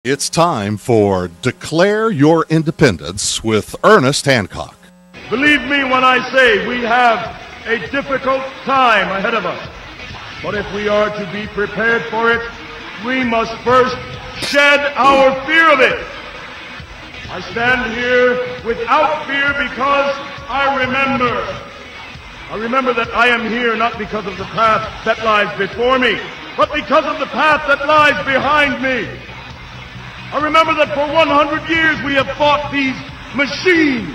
It's time for Declare Your Independence with Ernest Hancock. Believe me when I say we have a difficult time ahead of us. But if we are to be prepared for it, we must first shed our fear of it. I stand here without fear because I remember that I am here not because of the path that lies before me, but because of the path that lies behind me. I remember that for 100 years we have fought these machines.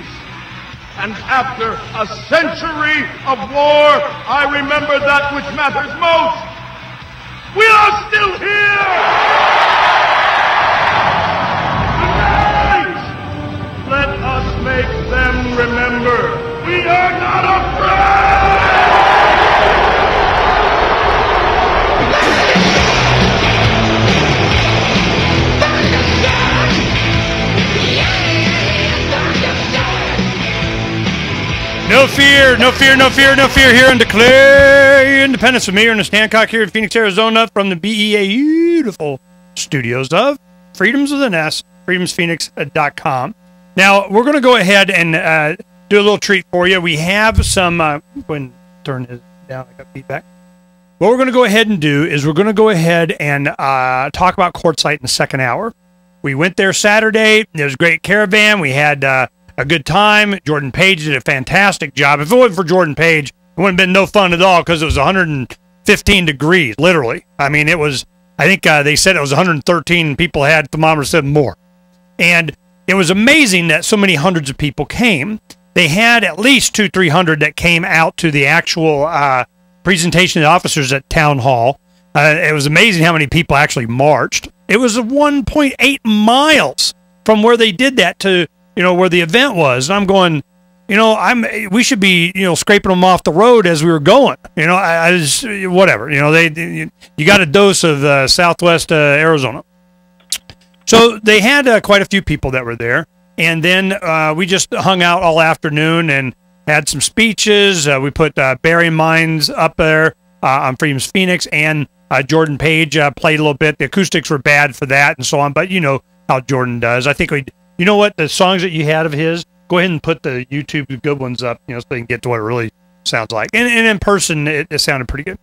And after a century of war, I remember that which matters most. We are still here! Tonight, let us make them remember we are not afraid! No fear, no fear, no fear, no fear here and Declare Your Independence with me, Ernest Hancock, here in Phoenix, Arizona, from the beautiful studios of Freedoms with an S, freedomsphoenix.com. Now, we're going to go ahead and do a little treat for you. We have some, go ahead and turn this down, I got feedback. What we're going to go ahead and do is we're going to go ahead and talk about Quartzsite in the second hour. We went there Saturday. It was a great caravan. We had a good time. Jordan Page did a fantastic job. If it wasn't for Jordan Page, it wouldn't have been no fun at all because it was 115 degrees, literally. I mean, it was, I think they said it was 113. People had thermometers said more. And it was amazing that so many hundreds of people came. They had at least 200-300 that came out to the actual presentation of the officers at Town Hall. It was amazing how many people actually marched. It was 1.8 miles from where they did that to, you know, where the event was. And I'm going, you know, we should be, you know, scraping them off the road as we were going. You know, I just, whatever. You know, you got a dose of Southwest Arizona. So they had quite a few people that were there. And then we just hung out all afternoon and had some speeches. We put Barry Mines up there on Freedom's Phoenix, and Jordan Page played a little bit. The acoustics were bad for that and so on, but you know how Jordan does. I think you know what, the songs that you had of his, go ahead and put the YouTube good ones up, you know, so they can get to what it really sounds like. And in person, it sounded pretty good.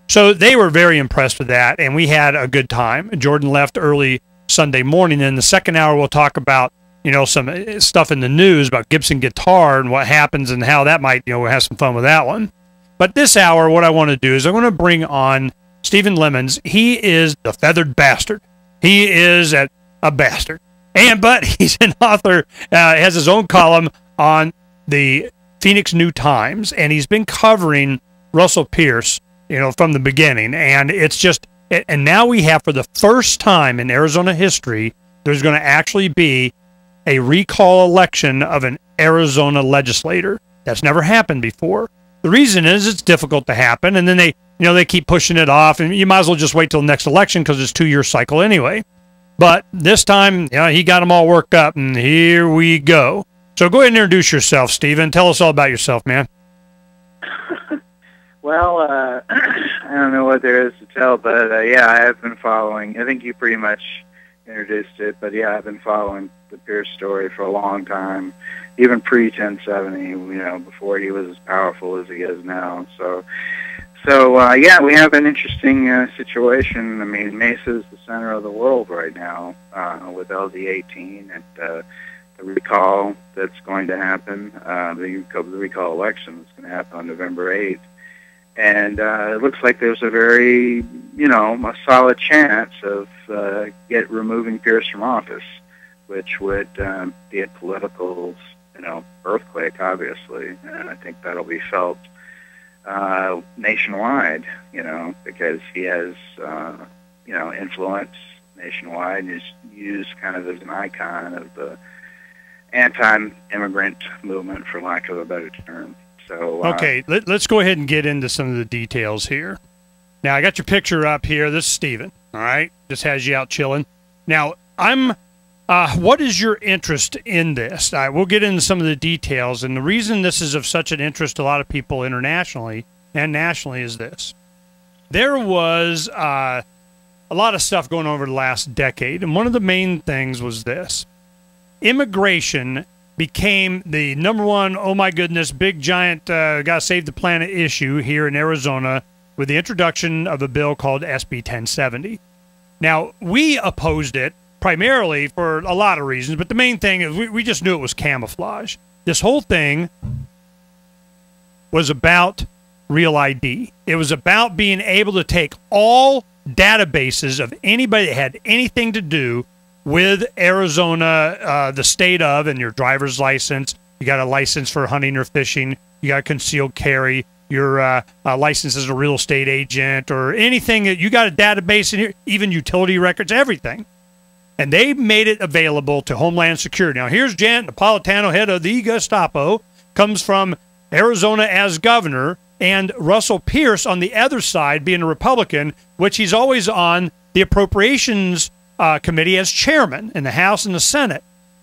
So they were very impressed with that, and we had a good time. Jordan left early Sunday morning. In the second hour, we'll talk about, you know, some stuff in the news about Gibson guitar and what happens and how that might, you know, we'll have some fun with that one. But this hour, what I want to do is I want to bring on Stephen Lemons. He is the feathered bastard. He is a bastard. But he's an author, has his own column on the Phoenix NewTimes, and he's been covering Russell Pearce, you know, from the beginning. And it's just, and now we have, for the first time in Arizona history, there's going to actually be a recall election of an Arizona legislator. That's never happened before. The reason is it's difficult to happen, and then they keep pushing it off, and you might as well just wait till the next election because it's a 2-year cycle anyway. But this time, you know, he got them all worked up, and here we go. So go ahead and introduce yourself, Stephen. Tell us all about yourself, man. Well, I don't know what there is to tell, but yeah, I have been following. I think you pretty much introduced it, but yeah, I've been following the Pearce story for a long time, even pre-1070, you know, before he was as powerful as he is now. So yeah, we have an interesting situation. I mean, Mesa is the center of the world right now with LD18 and the recall that's going to happen, the recall election that's going to happen on November 8th. And it looks like there's a very, you know, a solid chance of removing Pearce from office, which would be a political, you know, earthquake, obviously. And I think that'll be felt nationwide, you know, because he has, you know, influence nationwide and is used kind of as an icon of the anti-immigrant movement, for lack of a better term. So okay, let's go ahead and get into some of the details here. Now, I got your picture up here. This is Stephen, all right? Just has you out chilling. Now, what is your interest in this? We'll get into some of the details, and the reason this is of such an interest to a lot of people internationally and nationally is this. There was a lot of stuff going on over the last decade, and one of the main things was this. Immigration became the number one, oh my goodness, big giant gotta save the planet issue here in Arizona with the introduction of a bill called SB 1070. Now, we opposed it primarily for a lot of reasons, but the main thing is we just knew it was camouflage. This whole thing was about Real ID. It was about being able to take all databases of anybody that had anything to do with Arizona, the state of, and your driver's license. You got a license for hunting or fishing. You got concealed carry. Your license as a real estate agent or anything that you got a database in here, even utility records, everything. And they made it available to Homeland Security. Now, here's Janet Napolitano, head of the Gestapo, comes from Arizona as governor, and Russell Pearce on the other side, being a Republican, which he's always on the Appropriations Committee as chairman in the House and the Senate.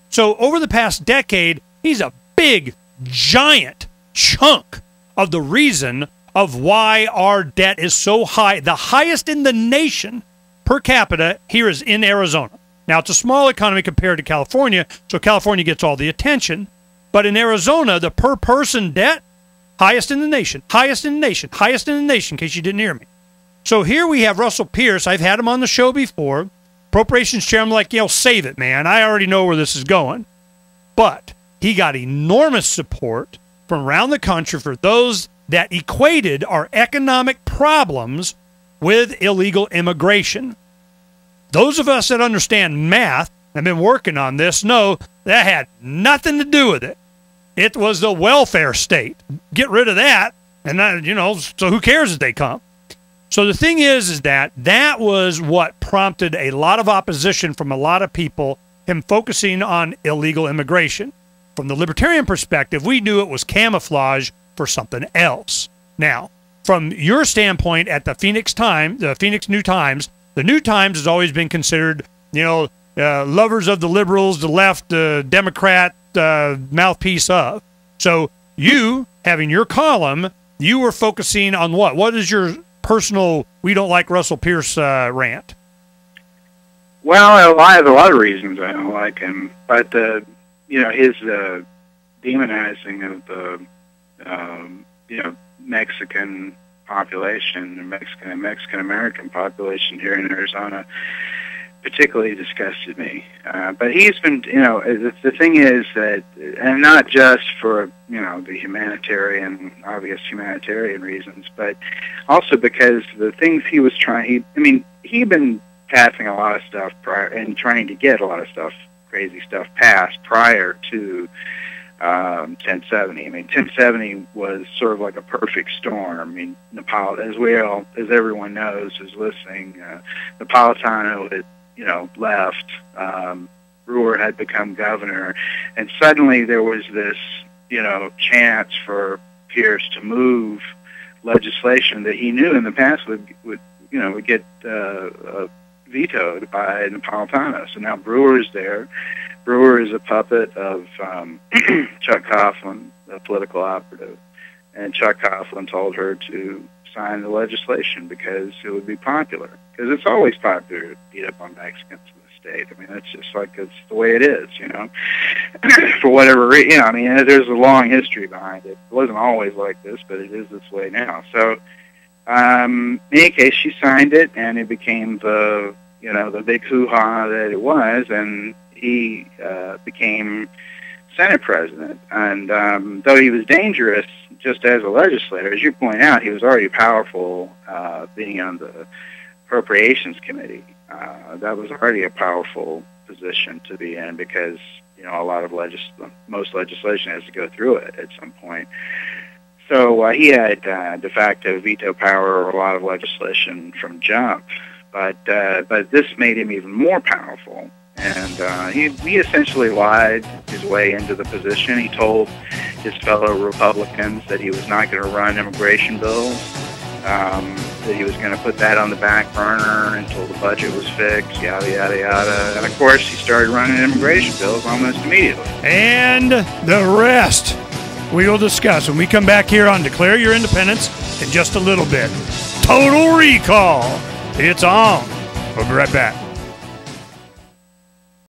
So over the past decade, he's a big, giant chunk of the reason of why our debt is so high. The highest in the nation per capita here is in Arizona. Now, it's a small economy compared to California, so California gets all the attention. But in Arizona, the per-person debt, highest in the nation, highest in the nation, highest in the nation, in case you didn't hear me. So here we have Russell Pearce. I've had him on the show before. Appropriations chairman, like, save it, man. I already know where this is going. But he got enormous support from around the country for those that equated our economic problems with illegal immigration. Those of us that understand math and have been working on this know that had nothing to do with it. It was the welfare state. Get rid of that, and so who cares if they come? So the thing is that was what prompted a lot of opposition from a lot of people, him focusing on illegal immigration. From the libertarian perspective, we knew it was camouflage for something else. Now, from your standpoint at the Phoenix NewTimes, the NewTimes has always been considered, lovers of the liberals, the left, Democrat, mouthpiece of. So you, having your column, you were focusing on what? What is your personal, we don't like Russell Pearce rant? Well, I have a lot of reasons I don't like him, but his demonizing of the Mexican population, the Mexican American population here in Arizona, particularly disgusted me. But he's been, the thing is that, and not just for the obvious humanitarian reasons, but also because the things he was trying. He'd been passing a lot of stuff prior and trying to get a lot of stuff, crazy stuff passed prior to 1070. 1070 was sort of like a perfect storm. Nepal, as everyone knows who's listening, Napolitano had, left. Brewer had become governor, and suddenly there was this, chance for Pearce to move legislation that he knew in the past would get vetoed by Napolitano. So now Brewer is there. Brewer is a puppet of Chuck Coughlin, the political operative, and Chuck Coughlin told her to sign the legislation because it would be popular. Because it's always popular to beat up on Mexicans in the state. That's just like it's the way it is, For whatever reason, there's a long history behind it. It wasn't always like this, but it is this way now. So, in any case, she signed it, and it became the big hoo-ha that it was, and he became Senate president. And though he was dangerous just as a legislator, as you point out, he was already powerful being on the Appropriations Committee. That was already a powerful position to be in because, a lot of most legislation has to go through it at some point. So he had de facto veto power over a lot of legislation from jump. But this made him even more powerful. And he essentially lied his way into the position. He told his fellow Republicans that he was not going to run immigration bills, that he was going to put that on the back burner until the budget was fixed, yada, yada, yada. And, of course, he started running immigration bills almost immediately. And the rest we will discuss when we come back here on Declare Your Independence in just a little bit. Total Recall. It's on. We'll be right back.